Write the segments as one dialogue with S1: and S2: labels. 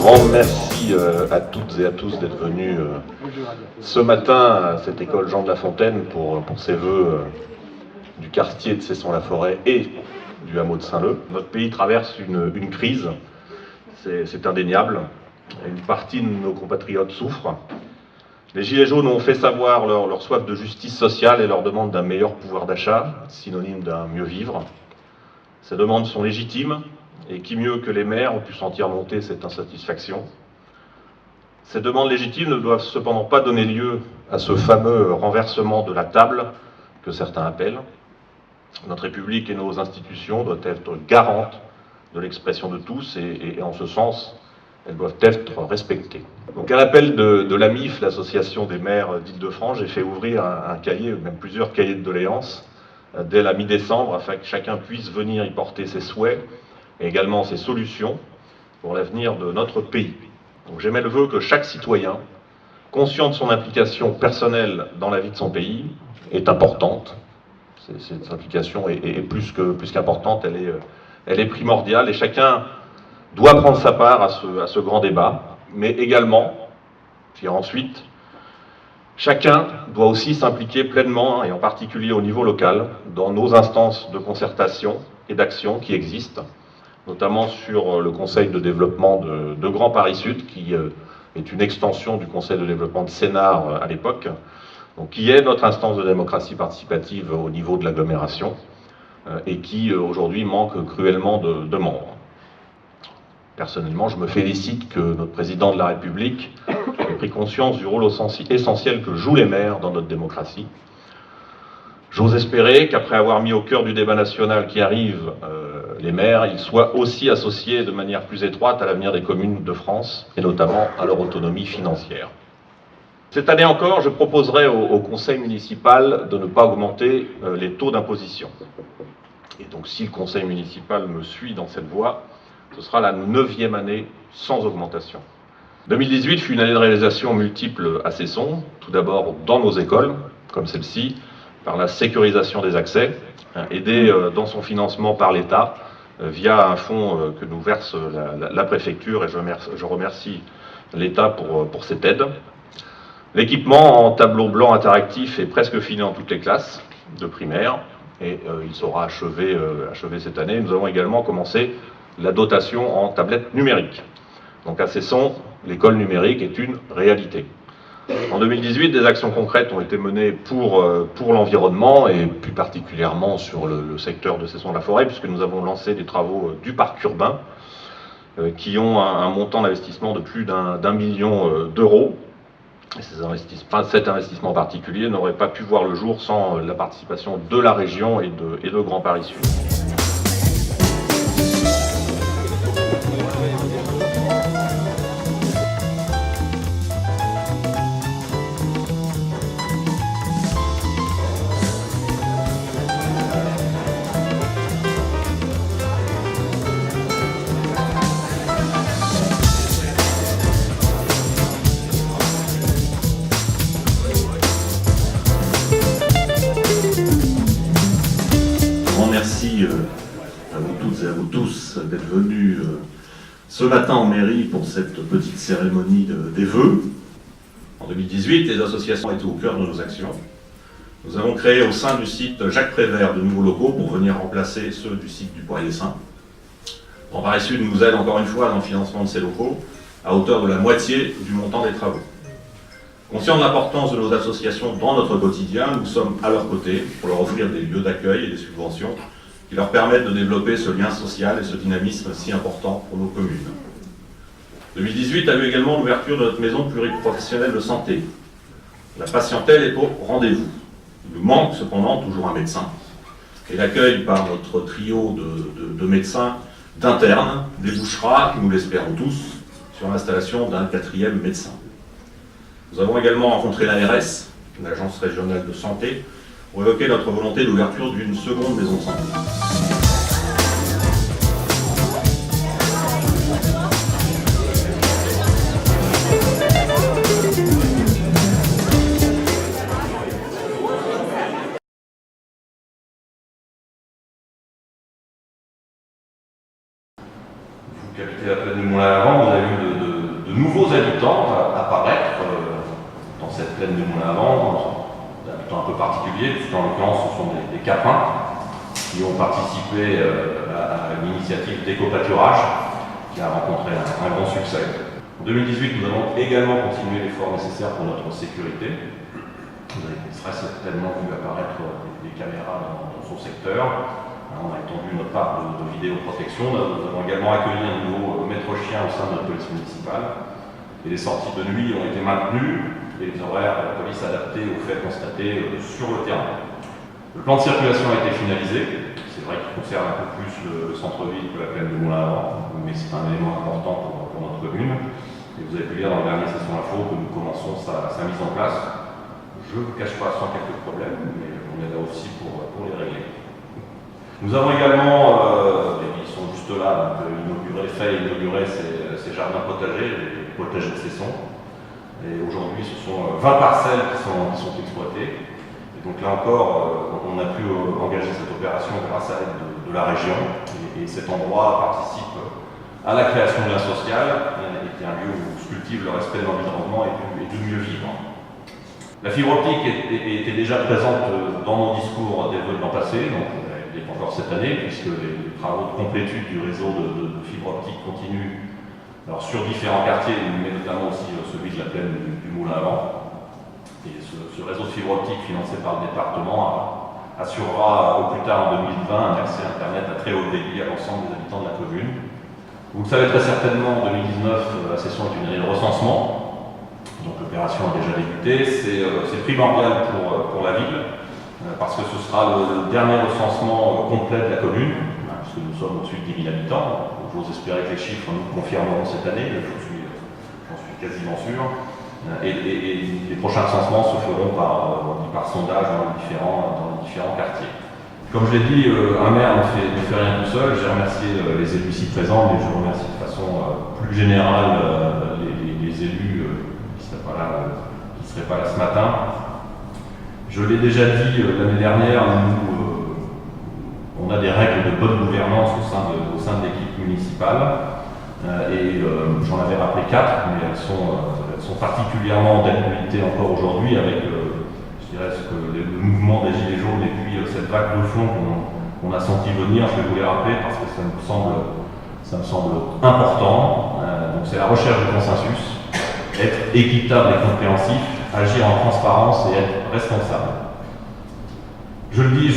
S1: grand merci à toutes et à tous d'être venus ce matin à cette école Jean de La Fontaine pour ses vœux du quartier de Cesson-la-Forêt et du hameau de Saint-Leu. Notre pays traverse une crise, c'est indéniable. Une partie de nos compatriotes souffrent. Les Gilets jaunes ont fait savoir leur soif de justice sociale et leur demande d'un meilleur pouvoir d'achat, synonyme d'un mieux vivre. Ces demandes sont légitimes, et qui mieux que les maires ont pu sentir monter cette insatisfaction. Ces demandes légitimes ne doivent cependant pas donner lieu à ce fameux renversement de la table que certains appellent. Notre République et nos institutions doivent être garantes de l'expression de tous et en ce sens, elles doivent être respectées. Donc à l'appel de l'AMIF, l'association des maires d'Île-de-France, j'ai fait ouvrir un cahier, même plusieurs cahiers de doléances, dès la mi-décembre, afin que chacun puisse venir y porter ses souhaits et également ses solutions pour l'avenir de notre pays. Donc j'émets le vœu que chaque citoyen, conscient de son implication personnelle dans la vie de son pays, est importante. Cette implication est plus qu'importante, elle est primordiale et chacun doit prendre sa part à ce grand débat, mais également, puis ensuite, chacun doit aussi s'impliquer pleinement, et en particulier au niveau local, dans nos instances de concertation et d'action qui existent, notamment sur le Conseil de développement de Grand Paris Sud, qui est une extension du Conseil de développement de Sénart à l'époque, donc qui est notre instance de démocratie participative au niveau de l'agglomération, et qui aujourd'hui manque cruellement de membres. Personnellement, je me félicite que notre président de la République ait pris conscience du rôle essentiel que jouent les maires dans notre démocratie. J'ose espérer qu'après avoir mis au cœur du débat national qui arrive les maires, ils soient aussi associés de manière plus étroite à l'avenir des communes de France et notamment à leur autonomie financière. Cette année encore, je proposerai au conseil municipal de ne pas augmenter les taux d'imposition. Et donc si le conseil municipal me suit dans cette voie, ce sera la 9e année sans augmentation. 2018 fut une année de réalisation multiple à Cesson, tout d'abord dans nos écoles, comme celle-ci, par la sécurisation des accès, aidée dans son financement par l'État, via un fonds que nous verse la préfecture, et je remercie l'État pour cette aide. L'équipement en tableau blanc interactif est presque fini dans toutes les classes de primaire, et il sera achevé cette année. Nous avons également commencé la dotation en tablettes numériques. Donc à Cesson, l'école numérique est une réalité. En 2018, des actions concrètes ont été menées pour l'environnement et plus particulièrement sur le secteur de Cesson-la-Forêt, puisque nous avons lancé des travaux du parc urbain qui ont un montant d'investissement de plus d'1 million d'euros. Cet investissement particulier n'aurait pas pu voir le jour sans la participation de la région et de Grand Paris Sud. Merci à vous toutes et à vous tous d'être venus ce matin en mairie pour cette petite cérémonie des vœux. En 2018, les associations étaient au cœur de nos actions. Nous avons créé au sein du site Jacques Prévert de nouveaux locaux pour venir remplacer ceux du site du Poirier-Saint. Grand Paris Sud nous aide encore une fois dans le financement de ces locaux, à hauteur de la moitié du montant des travaux. Conscients de l'importance de nos associations dans notre quotidien, nous sommes à leur côté pour leur offrir des lieux d'accueil et des subventions qui leur permettent de développer ce lien social et ce dynamisme si important pour nos communes. 2018 a vu également l'ouverture de notre maison pluriprofessionnelle de santé. La patientèle est au rendez-vous. Il nous manque cependant toujours un médecin. Et l'accueil par notre trio de médecins d'internes débouchera, nous l'espérons tous, sur l'installation d'un 4e médecin. Nous avons également rencontré l'ARS, l'Agence régionale de santé, pour évoquer notre volonté d'ouverture d'une seconde maison de santé. Vous captez la plaine du Moulin-à-Vent, vous avez vu nouveaux habitants apparaître dans cette plaine du Moulin à Vent, des habitants un peu particuliers, puisqu'en l'occurrence ce sont des caprins qui ont participé à une initiative d'éco-pâturage qui a rencontré un grand succès. En 2018, nous avons également continué l'effort nécessaire pour notre sécurité. Vous avez très certainement vu apparaître des caméras dans son secteur. On a étendu notre part de vidéoprotection. Nous avons également accueilli un nouveau maître chien au sein de notre police municipale. Et les sorties de nuit ont été maintenues et les horaires de la police adaptés aux faits constatés sur le terrain. Le plan de circulation a été finalisé. C'est vrai qu'il concerne un peu plus le centre-ville que la plaine de Moulin à Vent, mais c'est un élément important pour notre commune. Et vous avez pu lire dans la dernière session info que nous commençons sa mise en place. Je ne vous cache pas sans quelques problèmes, mais on est là aussi pour les régler. Nous avons également, ils sont juste là, donc inauguré ces jardins potagers, les potagers de Cesson. Et aujourd'hui, ce sont 20 parcelles qui sont exploitées. Et donc là encore, on a pu engager cette opération grâce à l'aide de la région. Et cet endroit participe à la création de lien social, et qui est un lieu où on cultive le respect de l'environnement et du mieux vivre. La fibre optique était déjà présente dans nos discours des vœux de l'an passé, donc elle est encore cette année, puisque les travaux de complétude du réseau de fibre optique continuent alors, sur différents quartiers, mais notamment aussi celui de la plaine du Moulin à Vent. Et ce réseau de fibre optique financé par le département assurera au plus tard en 2020 un accès Internet à très haut débit à l'ensemble des habitants de la commune. Vous le savez très certainement, en 2019, la session est une année de recensement. Donc l'opération a déjà débuté. C'est primordial pour la ville, parce que ce sera le dernier recensement complet de la commune, puisque nous sommes au-dessus de 10 000 habitants. J'ose espérer que les chiffres nous confirmeront cette année, j'en suis quasiment sûr. Et les prochains recensements se feront par sondage dans les différents quartiers. Comme je l'ai dit, un maire ne fait rien tout seul. J'ai remercié les élus ici présents, mais je remercie de façon plus générale les élus qui ne seraient pas là ce matin. Je l'ai déjà dit l'année dernière, on a des règles de bonne gouvernance au sein de l'équipe municipale. J'en avais rappelé 4, mais elles sont particulièrement d'actualité encore aujourd'hui avec je dirais le mouvement des Gilets jaunes et puis cette vague de fond qu'on a senti venir. Je vais vous les rappeler parce que ça me semble important. Donc c'est la recherche du consensus, être équitable et compréhensif, agir en transparence et être responsable. Je le dis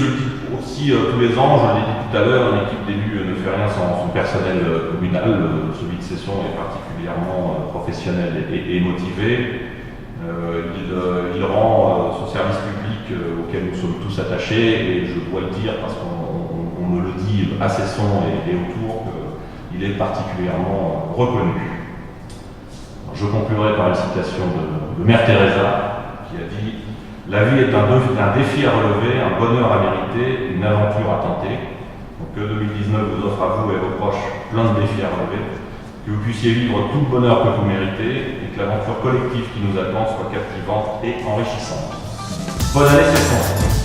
S1: aussi tous les ans, je l'ai dit tout à l'heure, une équipe d'élus ne fait rien sans son personnel communal. Celui de Cesson est particulièrement professionnel et motivé. Il rend son service public auquel nous sommes tous attachés, et je dois le dire parce qu'on me le dit à Cesson et autour, qu'il est particulièrement reconnu. Alors, je conclurai par une citation de Mère Teresa qui a dit: la vie est un défi à relever, un bonheur à mériter, une aventure à tenter. Donc que 2019 vous offre à vous et vos proches plein de défis à relever, que vous puissiez vivre tout le bonheur que vous méritez, et que l'aventure collective qui nous attend soit captivante et enrichissante. Bonne année, Cesson.